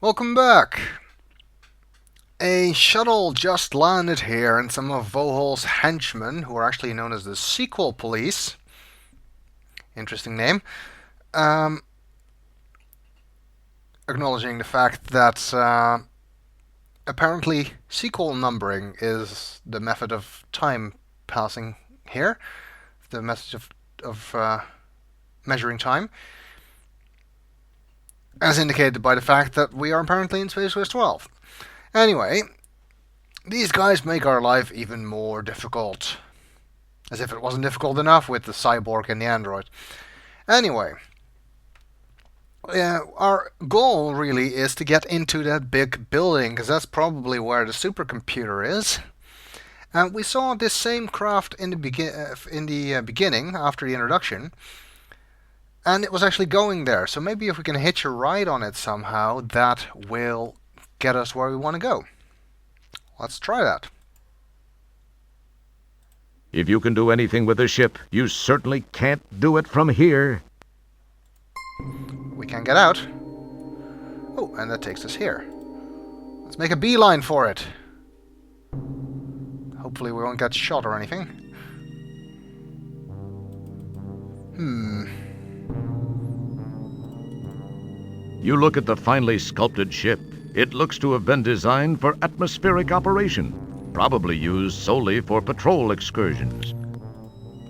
Welcome back. A shuttle just landed here, and some of Vohol's henchmen, who are actually known as the Sequel Police, interesting name, acknowledging the fact that apparently sequel numbering is the method of time passing here, the method of measuring time, as indicated by the fact that we are apparently in Space Quest 12. Anyway, these guys make our life even more difficult. As if it wasn't difficult enough with the cyborg and the android. Anyway, our goal really is to get into that big building, because that's probably where the supercomputer is. And we saw this same craft in the beginning, after the introduction, and it was actually going there. So maybe if we can hitch a ride on it somehow, that will get us where we want to go. Let's try that. If you can do anything with the ship, you certainly can't do it from here. We can get out. Oh, and that takes us here. Let's make a beeline for it. Hopefully we won't get shot or anything. You look at the finely sculpted ship. It looks to have been designed for atmospheric operation, probably used solely for patrol excursions.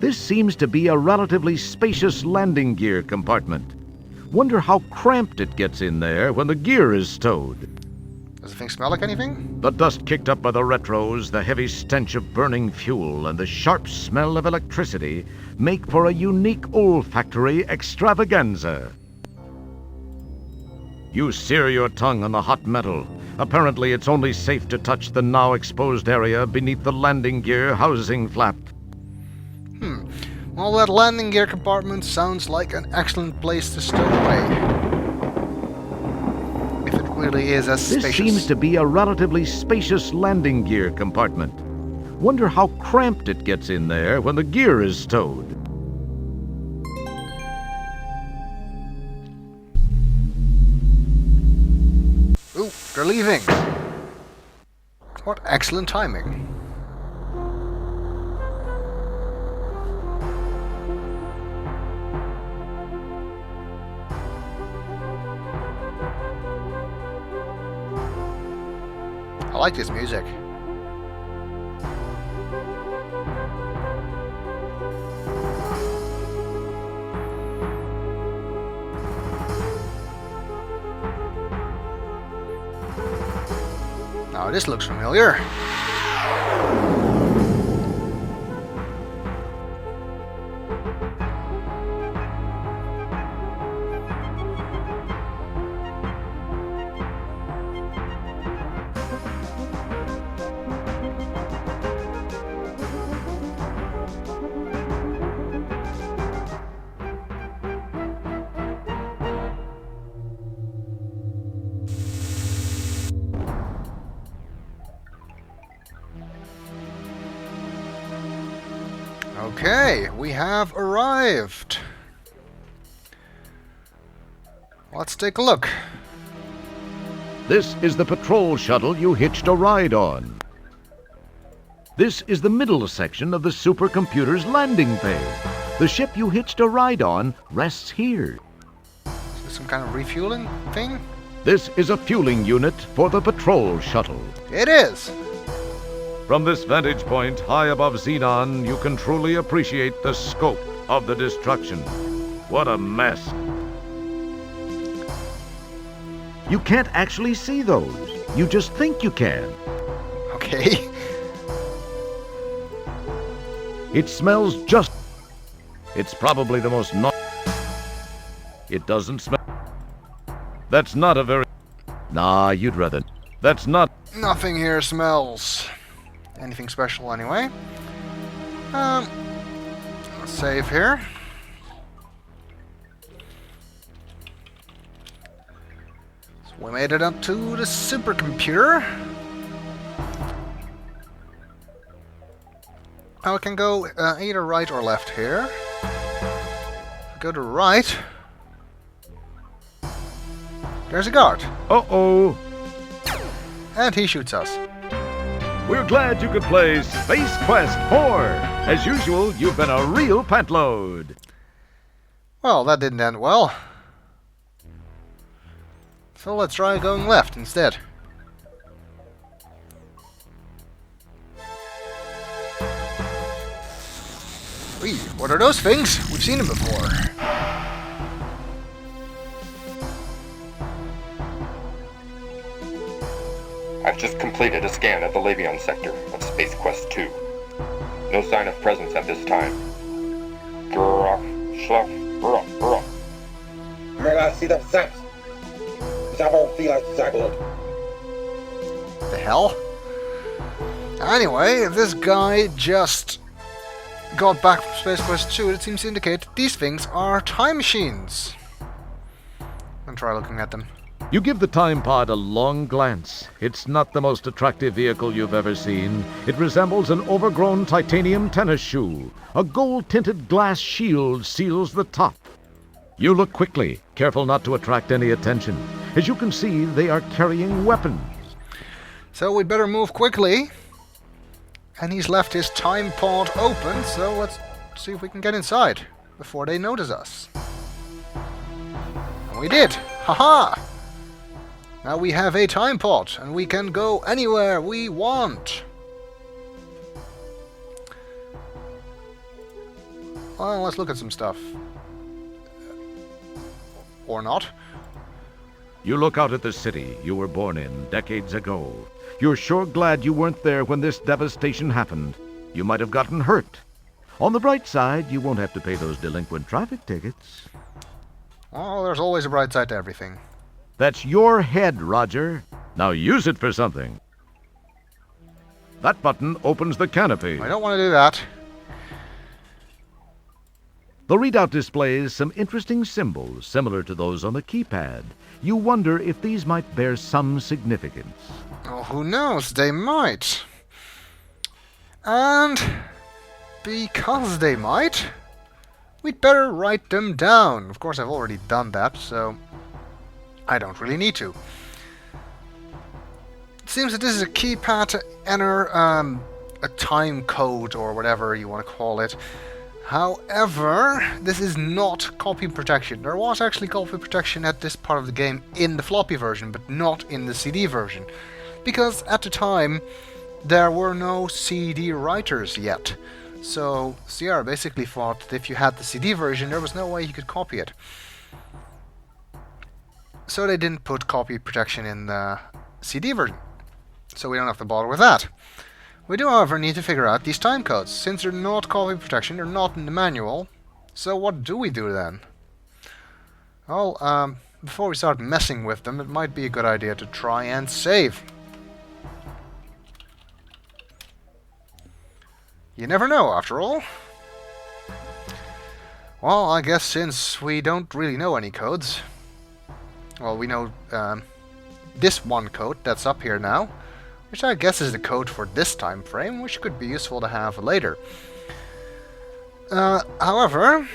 This seems to be a relatively spacious landing gear compartment. Wonder how cramped it gets in there when the gear is stowed. Does the thing smell like anything? The dust kicked up by the retros, the heavy stench of burning fuel, and the sharp smell of electricity make for a unique olfactory extravaganza. You sear your tongue on the hot metal. Apparently it's only safe to touch the now exposed area beneath the landing gear housing flap. Well, that landing gear compartment sounds like an excellent place to stow away. If it really is as spacious. This seems to be a relatively spacious landing gear compartment. Wonder how cramped it gets in there when the gear is stowed. Ooh, they're leaving. What excellent timing. I like this music. Now this looks familiar. Okay, we have arrived. Let's take a look. This is the patrol shuttle you hitched a ride on. This is the middle section of the supercomputer's landing bay. The ship you hitched a ride on rests here. Is this some kind of refueling thing? This is a fueling unit for the patrol shuttle. It is! From this vantage point, high above Xenon, you can truly appreciate the scope of the destruction. What a mess. You can't actually see those. You just think you can. Okay. It smells just... It's probably the most It doesn't smell... That's not a very... Nah, you'd rather... That's not... Nothing here smells anything special anyway. Let's save here. So we made it up to the supercomputer. Now we can go either right or left here. If we go to right, There's a guard. Uh-oh. And he shoots us. We're glad you could play Space Quest 4. As usual, you've been a real pantload. Well, that didn't end well. So let's try going left instead. Wee, what are those things? We've seen them before. I've just completed a scan of the Labion sector of Space Quest 2. No sign of presence at this time. The hell? Anyway, if this guy just got back from Space Quest 2, it seems to indicate that these things are time machines. I'll try looking at them. You give the time pod a long glance. It's not the most attractive vehicle you've ever seen. It resembles an overgrown titanium tennis shoe. A gold-tinted glass shield seals the top. You look quickly, careful not to attract any attention. As you can see, they are carrying weapons. So we better move quickly. And he's left his time pod open, so let's see if we can get inside before they notice us. And we did! Haha! Now we have a time pod, and we can go anywhere we want. Well, let's look at some stuff. Or not. You look out at the city you were born in decades ago. You're sure glad you weren't there when this devastation happened. You might have gotten hurt. On the bright side, you won't have to pay those delinquent traffic tickets. Oh, there's always a bright side to everything. That's your head, Roger. Now use it for something. That button opens the canopy. I don't want to do that. The readout displays some interesting symbols similar to those on the keypad. You wonder if these might bear some significance. Oh, who knows? They might. And because they might, we'd better write them down. Of course, I've already done that, so I don't really need to. It seems that this is a keypad to enter a time code or whatever you want to call it. However, this is not copy protection. There was actually copy protection at this part of the game in the floppy version, but not in the CD version. Because at the time, there were no CD writers yet. So Sierra basically thought that if you had the CD version, there was no way you could copy it. So they didn't put copy protection in the CD version. So we don't have to bother with that. We do, however, need to figure out these time codes. Since they're not copy protection, they're not in the manual. So what do we do then? Well, before we start messing with them, it might be a good idea to try and save. You never know, after all. Well, I guess since we don't really know any codes... Well, we know this one code that's up here now, which I guess is the code for this time frame, which could be useful to have later. However,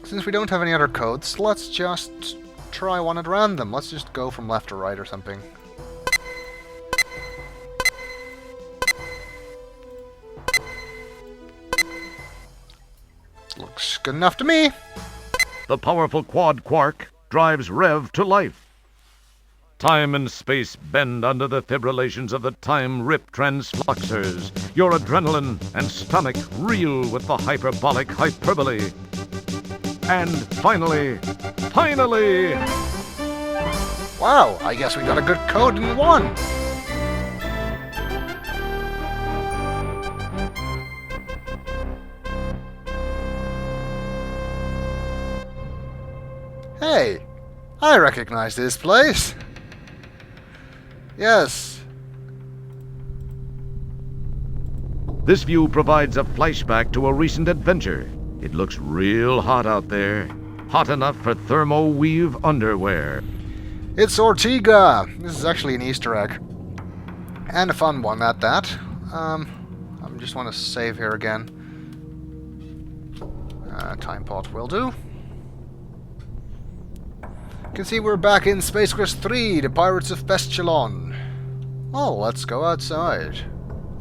since we don't have any other codes, let's just try one at random. Let's just go from left to right or something. Looks good enough to me. The powerful quad quark drives Rev to life. Time and space bend under the fibrillations of the time-rip transfluxers. Your adrenaline and stomach reel with the hyperbolic hyperbole. And finally... Wow, I guess we got a good code in one. Hey, I recognize this place. Yes. This view provides a flashback to a recent adventure. It looks real hot out there. Hot enough for thermo-weave underwear. It's Ortega. This is actually an Easter egg. And a fun one at that. I just want to save here again. Time pot will do. You can see we're back in Space Quest 3, the Pirates of Pestilon. Well, let's go outside.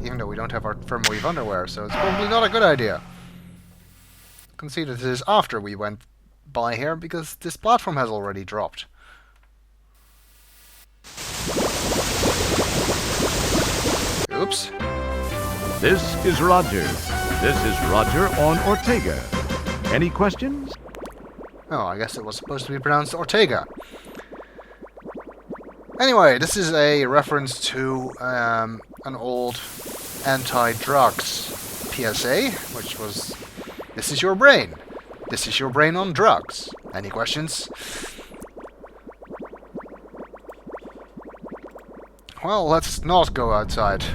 Even though we don't have our thermowave underwear, so it's probably not a good idea. You can see that this is after we went by here, because this platform has already dropped. Oops. This is Roger. This is Roger on Ortega. Any questions? Oh, I guess it was supposed to be pronounced Ortega. Anyway, this is a reference to an old anti-drugs PSA, which was, "This is your brain. This is your brain on drugs." Any questions? Well, let's not go outside.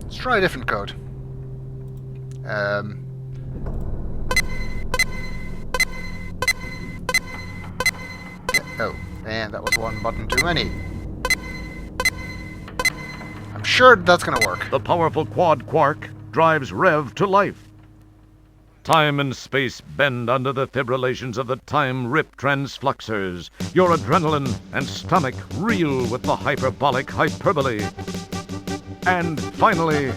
Let's try a different code. Oh, and that was one button too many. I'm sure that's gonna work. The powerful quad quark drives Rev to life. Time and space bend under the fibrillations of the time-rip transfluxers. Your adrenaline and stomach reel with the hyperbolic hyperbole. And finally,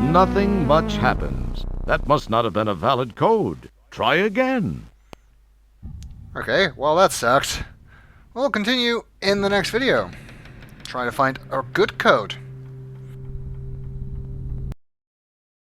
nothing much happens. That must not have been a valid code. Try again. Okay, well that sucked. We'll continue in the next video. Try to find a good code.